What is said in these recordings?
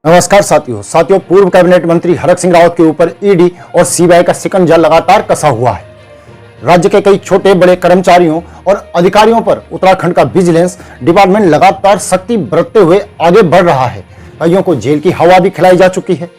नमस्कार साथियों, पूर्व कैबिनेट मंत्री हरक सिंह रावत के ऊपर ईडी और सीबीआई का शिकंजा लगातार कसा हुआ है। राज्य के कई छोटे बड़े कर्मचारियों और अधिकारियों पर उत्तराखंड का विजिलेंस डिपार्टमेंट लगातार सख्ती बरतते हुए आगे बढ़ रहा है। कईयों को जेल की हवा भी खिलाई जा चुकी है।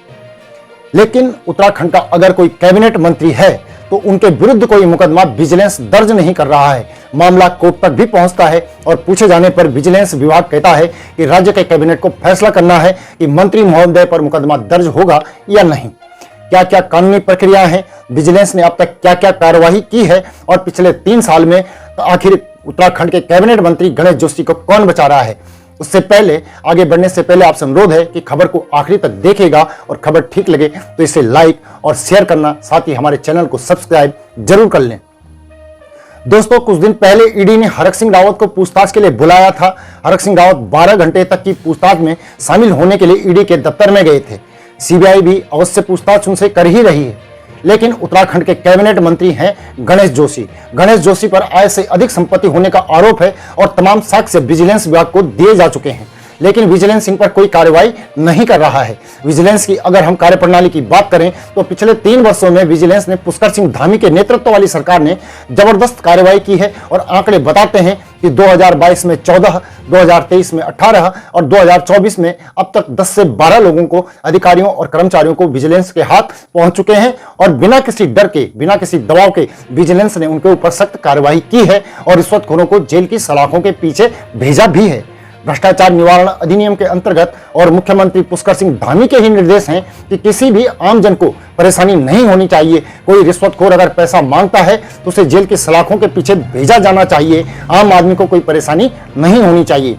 लेकिन उत्तराखंड का अगर कोई कैबिनेट मंत्री है तो उनके विरुद्ध कोई मुकदमा विजिलेंस दर्ज नहीं कर रहा है। मामला कोर्ट तक भी पहुंचता है और पूछे जाने पर विजिलेंस विभाग कहता है कि राज्य के कैबिनेट को फैसला करना है कि मंत्री महोदय पर मुकदमा दर्ज होगा या नहीं। क्या क्या कानूनी प्रक्रियाएं हैं, विजिलेंस ने अब तक क्या क्या कार्यवाही की है और पिछले 3 साल में आखिर उत्तराखंड के कैबिनेट मंत्री गणेश जोशी को कौन बचा रहा है। उससे पहले आगे बढ़ने से पहले आपसे अनुरोध है कि खबर को आखिरी तक देखिएगा और खबर ठीक लगे तो इसे लाइक और शेयर करना, साथ ही हमारे चैनल को सब्सक्राइब जरूर कर लें। दोस्तों, कुछ दिन पहले ईडी ने हरक सिंह रावत को पूछताछ के लिए बुलाया था। हरक सिंह रावत 12 घंटे तक की पूछताछ में शामिल होने के लिए ईडी के दफ्तर में गए थे। सीबीआई भी अवश्य पूछताछ उनसे कर ही रही है, लेकिन उत्तराखंड के कैबिनेट मंत्री हैं गणेश जोशी। गणेश जोशी पर आय से अधिक संपत्ति होने का आरोप है और तमाम साक्ष्य विजिलेंस विभाग को दिए जा चुके हैं, लेकिन विजिलेंस इन पर कोई कार्रवाई नहीं कर रहा है। विजिलेंस की अगर हम कार्यप्रणाली की बात करें तो पिछले 3 वर्षों में विजिलेंस ने पुष्कर सिंह धामी के नेतृत्व वाली सरकार ने जबरदस्त कार्रवाई की है और आंकड़े बताते हैं कि 2022 में 14, 2023 में 18 और 2024 में अब तक 10 से 12 लोगों को, अधिकारियों और कर्मचारियों को विजिलेंस के हाथ पहुंच चुके हैं और बिना किसी डर के, बिना किसी दबाव के विजिलेंस ने उनके ऊपर सख्त कार्रवाई की है और रिश्वतखोरों को जेल की सलाखों के पीछे भेजा भी है। भ्रष्टाचार निवारण अधिनियम के अंतर्गत और मुख्यमंत्री पुष्कर सिंह धामी के ही निर्देश हैं कि किसी भी आम जन को परेशानी नहीं होनी चाहिए। कोई रिश्वतखोर अगर पैसा मांगता है तो उसे जेल की सलाखों के पीछे भेजा जाना चाहिए। आम आदमी को कोई परेशानी नहीं होनी चाहिए।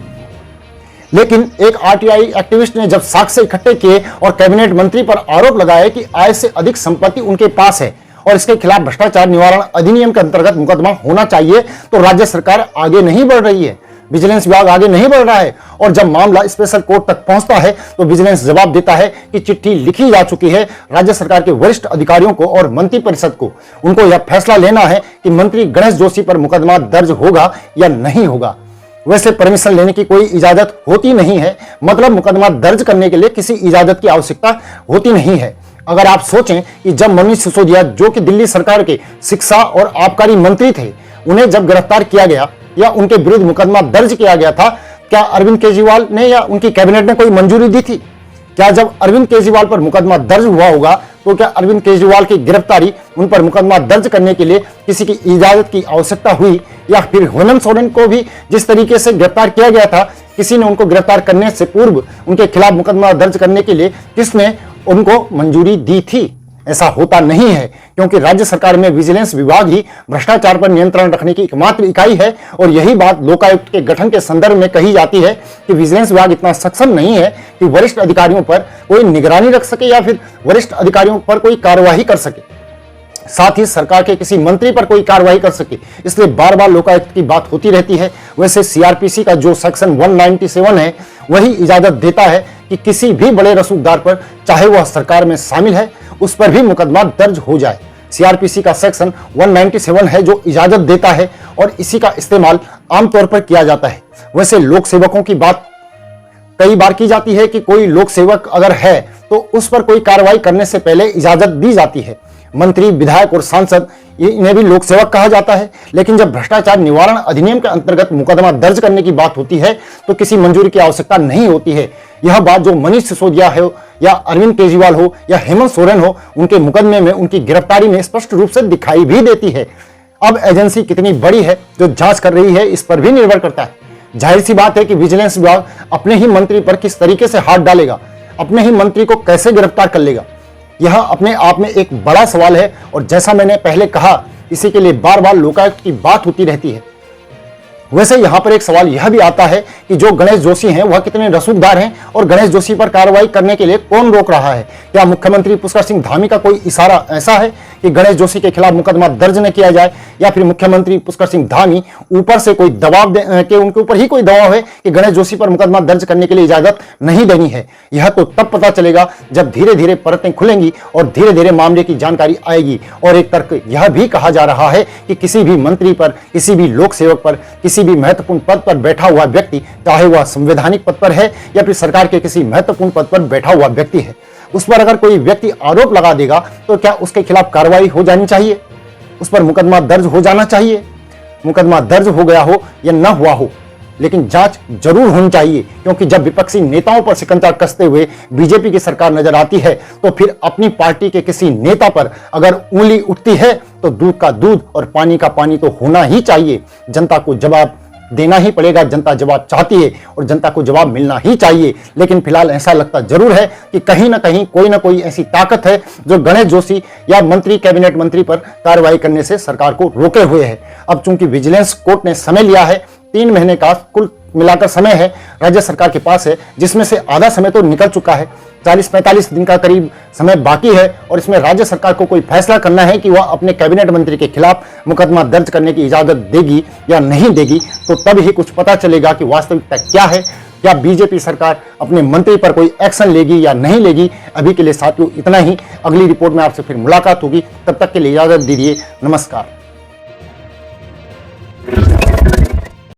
लेकिन एक आरटीआई एक्टिविस्ट ने जब साक्ष्य इकट्ठे किए और कैबिनेट मंत्री पर आरोप लगाया कि आय से अधिक संपत्ति उनके पास है और इसके खिलाफ भ्रष्टाचार निवारण अधिनियम के अंतर्गत मुकदमा होना चाहिए, तो राज्य सरकार आगे नहीं बढ़ रही है, विजिलेंस विभाग आगे नहीं बढ़ रहा है। और जब मामला स्पेशल कोर्ट तक पहुंचता है तो विजिलेंस जवाब देता है कि चिट्ठी लिखी जा चुकी है राज्य सरकार के वरिष्ठ अधिकारियों को और मंत्रिपरिषद को। उनको यह फैसला लेना है कि मंत्री गणेश जोशी पर मुकदमा दर्ज होगा या नहीं होगा। वैसे परमिशन लेने की कोई इजाजत होती नहीं है, मतलब मुकदमा दर्ज करने के लिए किसी इजाजत की आवश्यकता होती नहीं है। अगर आप सोचें कि जब मनीष सिसोदिया, जो कि दिल्ली सरकार के शिक्षा और आबकारी मंत्री थे, उन्हें जब गिरफ्तार किया गया या उनके विरुद्ध मुकदमा दर्ज किया गया था, क्या अरविंद केजरीवाल ने या उनकी कैबिनेट ने कोई मंजूरी दी थी? क्या जब अरविंद केजरीवाल पर मुकदमा दर्ज हुआ होगा तो क्या अरविंद केजरीवाल की गिरफ्तारी, उन पर मुकदमा दर्ज करने के लिए किसी की इजाजत की आवश्यकता हुई? या फिर हेमंत सोरेन को भी जिस तरीके से गिरफ्तार किया गया था, किसी ने उनको गिरफ्तार करने से पूर्व उनके खिलाफ मुकदमा दर्ज करने के लिए किसने उनको मंजूरी दी थी? ऐसा होता नहीं है, क्योंकि राज्य सरकार में विजिलेंस विभाग ही भ्रष्टाचार पर नियंत्रण रखने की एकमात्र इकाई है। और यही बात लोकायुक्त के गठन के संदर्भ में कही जाती है कि विजिलेंस विभाग इतना सक्षम नहीं है कि वरिष्ठ अधिकारियों पर कोई निगरानी रख सके या फिर वरिष्ठ अधिकारियों पर कोई कार्यवाही कर सके, साथ ही सरकार के किसी मंत्री पर कोई कार्रवाई कर सके। इसलिए बार बार लोकायुक्त की बात होती रहती है। वैसे सीआरपीसी का जो सेक्शन 197 है वही इजाजत देता है कि किसी भी बड़े रसूखदार पर, चाहे वह सरकार में शामिल है, उस पर भी मुकदमा दर्ज हो जाए। सीआरपीसी का सेक्शन 197 है जो इजाजत देता है और इसी का इस्तेमाल आमतौर पर किया जाता है। वैसे लोक सेवकों की बात कई बार की जाती है कि कोई लोक सेवक अगर है तो उस पर कोई कार्रवाई करने से पहले इजाजत दी जाती है। मंत्री, विधायक और सांसद, इन्हें भी लोक सेवक कहा जाता है। लेकिन जब भ्रष्टाचार निवारण अधिनियम के अंतर्गत मुकदमा दर्ज करने की बात होती है तो किसी मंजूरी की आवश्यकता नहीं होती है। यह बात जो मनीष सिसोदिया हो या अरविंद केजरीवाल हो या हेमंत सोरेन हो, उनके मुकदमे में, उनकी गिरफ्तारी में स्पष्ट रूप से दिखाई भी देती है। अब एजेंसी कितनी बड़ी है जो जांच कर रही है, इस पर भी निर्भर करता है। जाहिर सी बात है कि विजिलेंस विभाग अपने ही मंत्री पर किस तरीके से हाथ डालेगा, अपने ही मंत्री को कैसे गिरफ्तार कर लेगा, यह अपने आप में एक बड़ा सवाल है। और जैसा मैंने पहले कहा, इसी के लिए बार बार लोकायुक्त की बात होती रहती है। वैसे यहां पर एक सवाल यह भी आता है कि जो गणेश जोशी हैं वह कितने रसूखदार हैं और गणेश जोशी पर कार्रवाई करने के लिए कौन रोक रहा है? क्या मुख्यमंत्री पुष्कर सिंह धामी का कोई इशारा ऐसा है कि गणेश जोशी के खिलाफ मुकदमा दर्ज न किया जाए, या फिर मुख्यमंत्री पुष्कर सिंह धामी ऊपर से कोई दबाव के उनके ऊपर ही कोई दबाव है कि गणेश जोशी पर मुकदमा दर्ज करने के लिए इजाजत नहीं देनी है? यह तो तब पता चलेगा जब धीरे धीरे परतें खुलेंगी और धीरे धीरे मामले की जानकारी आएगी। और एक तर्क यह भी कहा जा रहा है कि किसी भी मंत्री पर, किसी भी लोक सेवक पर, किसी किसी भी महत्वपूर्ण पद पर बैठा हुआ व्यक्ति, चाहे वह संवैधानिक पद पर है या फिर सरकार के किसी महत्वपूर्ण पद पर बैठा हुआ व्यक्ति है, उस पर अगर कोई व्यक्ति आरोप लगा देगा तो क्या उसके खिलाफ कार्रवाई हो जानी चाहिए, उस पर मुकदमा दर्ज हो जाना चाहिए। मुकदमा दर्ज हो गया हो या न हुआ हो, लेकिन जांच जरूर होनी चाहिए, क्योंकि जब विपक्षी नेताओं पर शिकंजा कसते हुए बीजेपी की सरकार नजर आती है तो फिर अपनी पार्टी के किसी नेता पर अगर उंगली उठती है तो दूध का दूध और पानी का पानी तो होना ही चाहिए। जनता को जवाब देना ही पड़ेगा, जनता जवाब चाहती है और जनता को जवाब मिलना ही चाहिए। लेकिन फिलहाल ऐसा लगता जरूर है कि कहीं ना कहीं कोई ना कोई ऐसी ताकत है जो गणेश जोशी या मंत्री, कैबिनेट मंत्री पर कार्रवाई करने से सरकार को रोके हुए है। अब चूंकि विजिलेंस कोर्ट ने समय लिया है, 3 महीने का कुल मिलाकर समय है राज्य सरकार के पास है, जिसमें से आधा समय तो निकल चुका है, 40-45 दिन का करीब समय बाकी है और इसमें राज्य सरकार को कोई फैसला करना है कि वह अपने कैबिनेट मंत्री के खिलाफ मुकदमा दर्ज करने की इजाजत देगी या नहीं देगी। तो तब ही कुछ पता चलेगा कि वास्तविकता क्या है, क्या बीजेपी सरकार अपने मंत्री पर कोई एक्शन लेगी या नहीं लेगी। अभी के लिए साथियों इतना ही, अगली रिपोर्ट में आपसे फिर मुलाकात होगी, तब तक के लिए इजाजत दीजिए, नमस्कार।